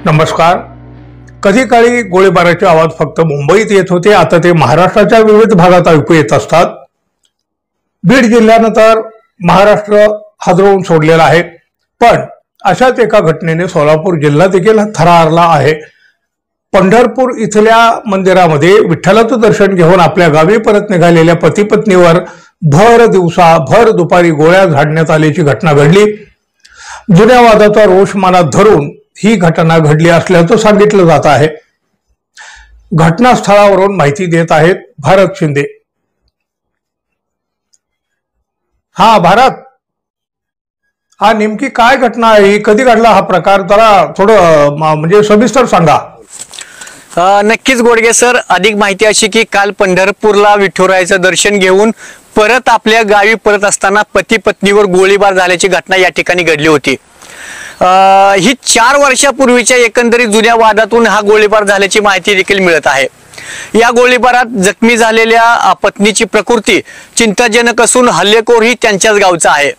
नमस्कार। कधी काळी गोळीबाराचे आवाज फक्त मुंबईत येत होते, आता ते महाराष्ट्राच्या विविध भागात ऐकू येत असतात। बीड जिल्ह्यानंतर महाराष्ट्र हादरवून सोडलेला आहे, पण अशाच एका घटनेने सोलापूर जिल्हा देखील थरारला आहे। पंढरपूर इथल्या मंदिरामध्ये विठ्ठलाचं दर्शन घेऊन आपल्या गावी परत निघालेल्या पती पत्नीवर भर दुपारी गोळ्या झाडण्यात आल्याची घटना घडली। जुन्या वादाचा रोष मनात धरून ही घटना घडली असल्याचं सांगितलं जात आहे। घटनास्थळावरून माहिती देत आहेत भारत शिंदे। भारत, हा नेमकी काय घटना आहे, कधी घडला हा प्रकार, जरा थोडं म्हणजे सविस्तर सांगा। नक्कीच गोडगे सर, अधिक माहिती अशी की काल पंढरपूरला विठुरायाचं दर्शन घेऊन परत आपल्या गावी परत असताना पती पत्नीवर गोळीबार झाल्याची घटना या ठिकाणी घडली होती। ही 4 वर्षापूर्वीच्या एकंदरीत जुन्या वादातून हा गोळीबार झाल्याची माहिती देखील मिळत आहे। या गोळीबारात जखमी झालेल्या पत्नीची प्रकृती चिंताजनक असून हल्लेखोर ही त्यांच्याच गावचा आहे,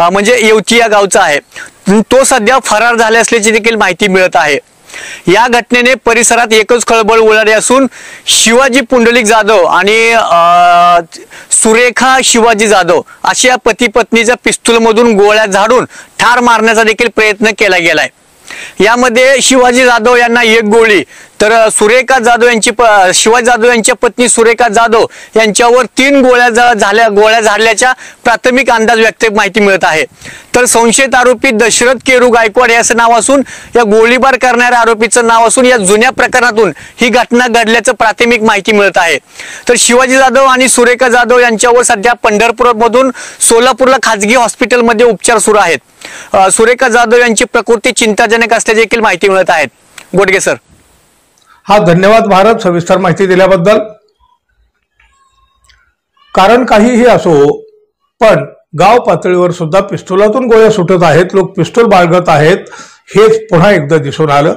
म्हणजे येवती या गावचा आहे। तो सध्या फरार झाले असल्याची देखील माहिती मिळत आहे। या घटनेने परिसरात एकच खळबळ उडाली असून शिवाजी पुंडलिक जाधव आणि सुरेखा शिवाजी जाधव अशा पती पत्नीच्या पिस्तूलमधून गोळ्या झाडून ठार मारण्याचा देखील प्रयत्न केला गेलाय। यामध्ये शिवाजी जाधव यांना 1 गोळी तर सुरेखा जाधव यांची शिवाजी जाधव यांच्या पत्नी सुरेखा जाधव यांच्यावर 3 गोळ्या झाडल्याच्या प्राथमिक अंदाज व्यक्त माहिती मिळत आहे। तर संशयित आरोपी दशरथ केरू गायकवाड याचं नाव असून या गोळीबार करणाऱ्या आरोपीचं नाव असून या जुन्या प्रकरणातून ही घटना घडल्याचं प्राथमिक माहिती मिळत आहे। तर शिवाजी जाधव आणि सुरेखा जाधव यांच्यावर सध्या पंढरपूरमधून सोलापूरला खाजगी हॉस्पिटलमध्ये उपचार सुरू आहेत। सुरेखा जाधव यांची प्रकृती चिंताजनक असल्याची देखील माहिती मिळत आहे। गोडगे सर, धन्यवाद भारत सविस्तर माहिती दिल्याबद्दल। कारण काहीही असो, पण गाव पातळीवर सुद्धा पिस्तुलातून गोळ्या सुटत आहेत, लोक पिस्तूल बाळगत आहेत, हेच पुन्हा एकदा दिसून आलं।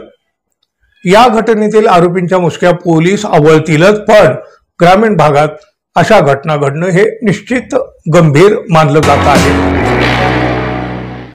या घटनेतील आरोपींच्या मुसक्या पोलीस आवळतीलच, पण ग्रामीण भागात अशा घटना घडणं हे निश्चित गंभीर मानलं जात आहे।